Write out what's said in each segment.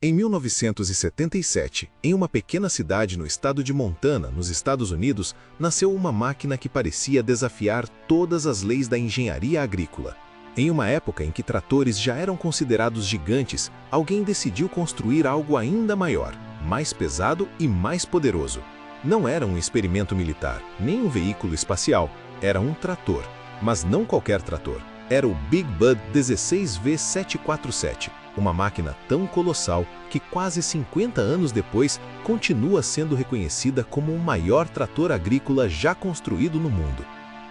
Em 1977, em uma pequena cidade no estado de Montana, nos Estados Unidos, nasceu uma máquina que parecia desafiar todas as leis da engenharia agrícola. Em uma época em que tratores já eram considerados gigantes, alguém decidiu construir algo ainda maior, mais pesado e mais poderoso. Não era um experimento militar, nem um veículo espacial, era um trator. Mas não qualquer trator. Era o Big Bud 16V747, uma máquina tão colossal que quase 50 anos depois continua sendo reconhecida como o maior trator agrícola já construído no mundo.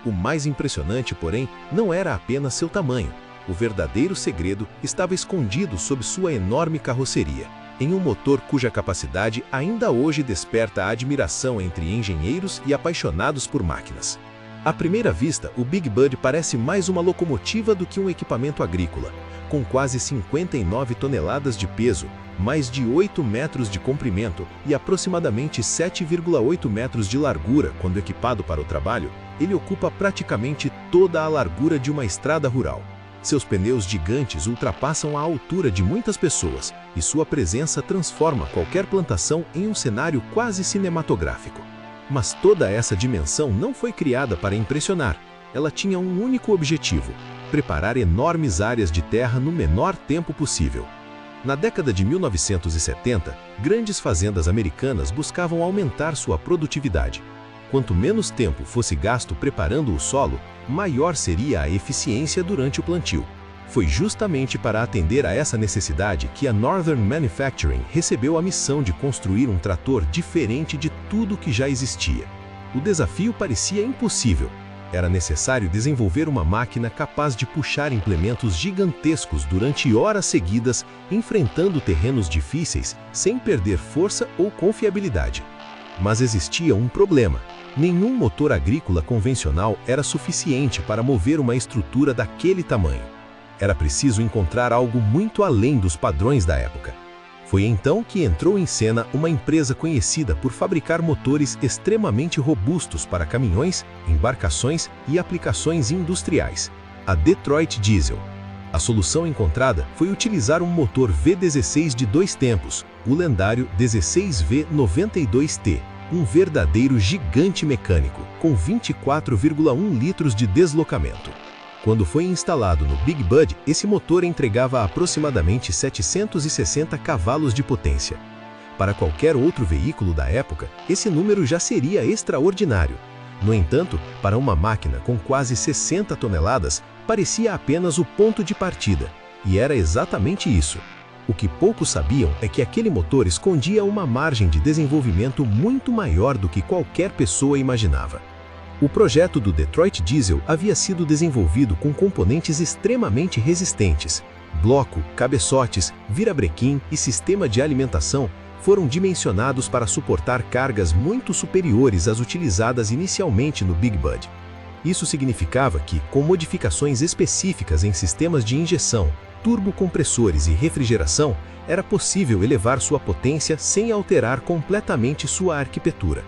O mais impressionante, porém, não era apenas seu tamanho. O verdadeiro segredo estava escondido sob sua enorme carroceria, em um motor cuja capacidade ainda hoje desperta a admiração entre engenheiros e apaixonados por máquinas. À primeira vista, o Big Bud parece mais uma locomotiva do que um equipamento agrícola. Com quase 59 toneladas de peso, mais de 8 metros de comprimento e aproximadamente 7,8 metros de largura quando equipado para o trabalho, ele ocupa praticamente toda a largura de uma estrada rural. Seus pneus gigantes ultrapassam a altura de muitas pessoas e sua presença transforma qualquer plantação em um cenário quase cinematográfico. Mas toda essa dimensão não foi criada para impressionar. Ela tinha um único objetivo: preparar enormes áreas de terra no menor tempo possível. Na década de 1970, grandes fazendas americanas buscavam aumentar sua produtividade. Quanto menos tempo fosse gasto preparando o solo, maior seria a eficiência durante o plantio. Foi justamente para atender a essa necessidade que a Northern Manufacturing recebeu a missão de construir um trator diferente de tudo que já existia. O desafio parecia impossível. Era necessário desenvolver uma máquina capaz de puxar implementos gigantescos durante horas seguidas, enfrentando terrenos difíceis, sem perder força ou confiabilidade. Mas existia um problema. Nenhum motor agrícola convencional era suficiente para mover uma estrutura daquele tamanho. Era preciso encontrar algo muito além dos padrões da época. Foi então que entrou em cena uma empresa conhecida por fabricar motores extremamente robustos para caminhões, embarcações e aplicações industriais: a Detroit Diesel. A solução encontrada foi utilizar um motor V16 de 2 tempos, o lendário 16V92T, um verdadeiro gigante mecânico, com 24,1 litros de deslocamento. Quando foi instalado no Big Bud, esse motor entregava aproximadamente 760 cavalos de potência. Para qualquer outro veículo da época, esse número já seria extraordinário. No entanto, para uma máquina com quase 60 toneladas, parecia apenas o ponto de partida. E era exatamente isso. O que poucos sabiam é que aquele motor escondia uma margem de desenvolvimento muito maior do que qualquer pessoa imaginava. O projeto do Detroit Diesel havia sido desenvolvido com componentes extremamente resistentes. Bloco, cabeçotes, virabrequim e sistema de alimentação foram dimensionados para suportar cargas muito superiores às utilizadas inicialmente no Big Bud. Isso significava que, com modificações específicas em sistemas de injeção, turbocompressores e refrigeração, era possível elevar sua potência sem alterar completamente sua arquitetura.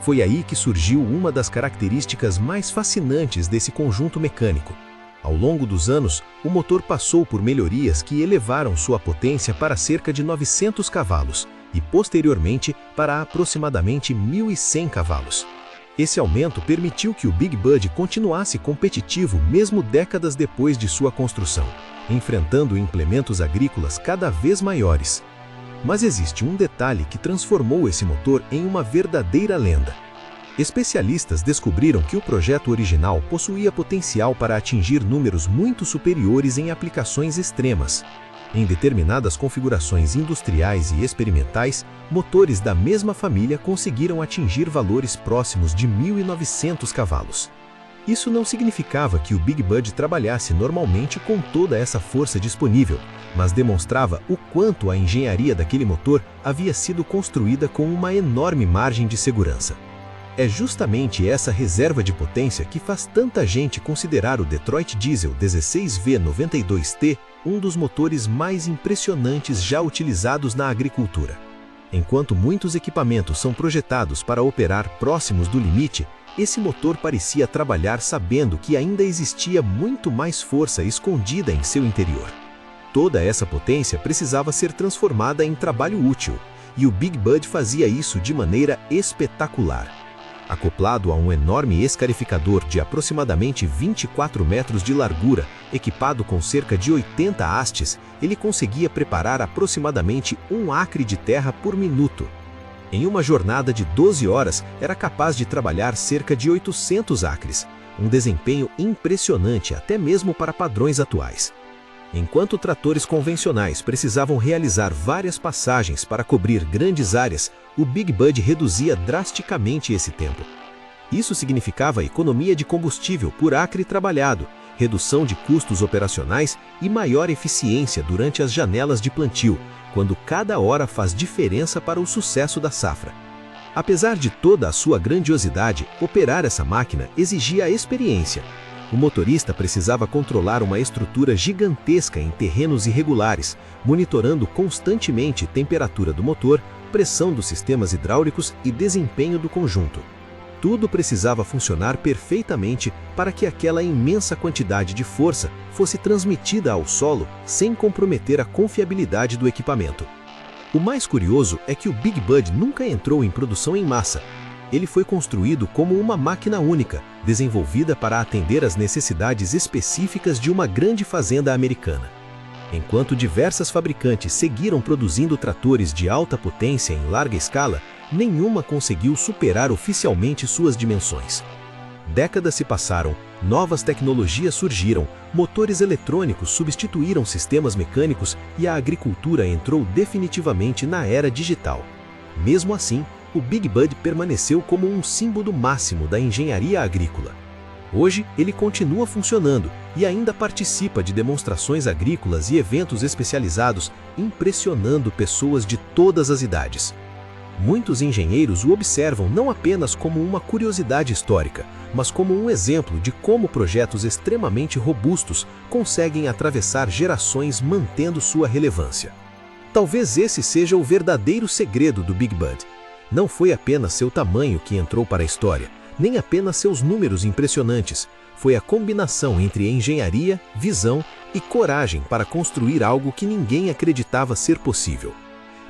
Foi aí que surgiu uma das características mais fascinantes desse conjunto mecânico. Ao longo dos anos, o motor passou por melhorias que elevaram sua potência para cerca de 900 cavalos e, posteriormente, para aproximadamente 1.100 cavalos. Esse aumento permitiu que o Big Bud continuasse competitivo mesmo décadas depois de sua construção, enfrentando implementos agrícolas cada vez maiores. Mas existe um detalhe que transformou esse motor em uma verdadeira lenda. Especialistas descobriram que o projeto original possuía potencial para atingir números muito superiores em aplicações extremas. Em determinadas configurações industriais e experimentais, motores da mesma família conseguiram atingir valores próximos de 1.900 cavalos. Isso não significava que o Big Bud trabalhasse normalmente com toda essa força disponível, mas demonstrava o quanto a engenharia daquele motor havia sido construída com uma enorme margem de segurança. É justamente essa reserva de potência que faz tanta gente considerar o Detroit Diesel 16V92T um dos motores mais impressionantes já utilizados na agricultura. Enquanto muitos equipamentos são projetados para operar próximos do limite, esse motor parecia trabalhar sabendo que ainda existia muito mais força escondida em seu interior. Toda essa potência precisava ser transformada em trabalho útil, e o Big Bud fazia isso de maneira espetacular. Acoplado a um enorme escarificador de aproximadamente 24 metros de largura, equipado com cerca de 80 hastes, ele conseguia preparar aproximadamente 1 acre de terra por minuto. Em uma jornada de 12 horas, era capaz de trabalhar cerca de 800 acres, um desempenho impressionante até mesmo para padrões atuais. Enquanto tratores convencionais precisavam realizar várias passagens para cobrir grandes áreas, o Big Bud reduzia drasticamente esse tempo. Isso significava economia de combustível por acre trabalhado, redução de custos operacionais e maior eficiência durante as janelas de plantio, quando cada hora faz diferença para o sucesso da safra. Apesar de toda a sua grandiosidade, operar essa máquina exigia experiência. O motorista precisava controlar uma estrutura gigantesca em terrenos irregulares, monitorando constantemente temperatura do motor, pressão dos sistemas hidráulicos e desempenho do conjunto. Tudo precisava funcionar perfeitamente para que aquela imensa quantidade de força fosse transmitida ao solo sem comprometer a confiabilidade do equipamento. O mais curioso é que o Big Bud nunca entrou em produção em massa. Ele foi construído como uma máquina única, desenvolvida para atender às necessidades específicas de uma grande fazenda americana. Enquanto diversas fabricantes seguiram produzindo tratores de alta potência em larga escala, nenhuma conseguiu superar oficialmente suas dimensões. Décadas se passaram, novas tecnologias surgiram, motores eletrônicos substituíram sistemas mecânicos e a agricultura entrou definitivamente na era digital. Mesmo assim, o Big Bud permaneceu como um símbolo máximo da engenharia agrícola. Hoje, ele continua funcionando e ainda participa de demonstrações agrícolas e eventos especializados, impressionando pessoas de todas as idades. Muitos engenheiros o observam não apenas como uma curiosidade histórica, mas como um exemplo de como projetos extremamente robustos conseguem atravessar gerações mantendo sua relevância. Talvez esse seja o verdadeiro segredo do Big Bud. Não foi apenas seu tamanho que entrou para a história, nem apenas seus números impressionantes. Foi a combinação entre engenharia, visão e coragem para construir algo que ninguém acreditava ser possível.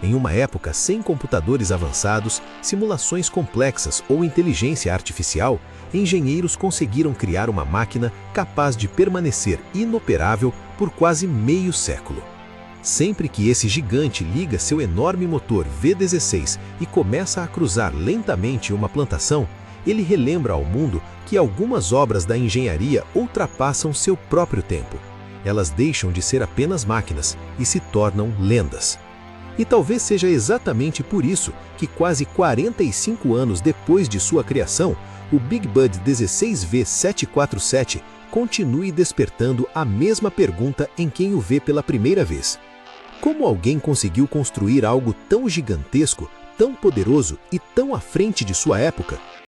Em uma época sem computadores avançados, simulações complexas ou inteligência artificial, engenheiros conseguiram criar uma máquina capaz de permanecer inoperável por quase meio século. Sempre que esse gigante liga seu enorme motor V16 e começa a cruzar lentamente uma plantação, ele relembra ao mundo que algumas obras da engenharia ultrapassam seu próprio tempo. Elas deixam de ser apenas máquinas e se tornam lendas. E talvez seja exatamente por isso que quase 45 anos depois de sua criação, o Big Bud 16V747 continue despertando a mesma pergunta em quem o vê pela primeira vez. Como alguém conseguiu construir algo tão gigantesco, tão poderoso e tão à frente de sua época?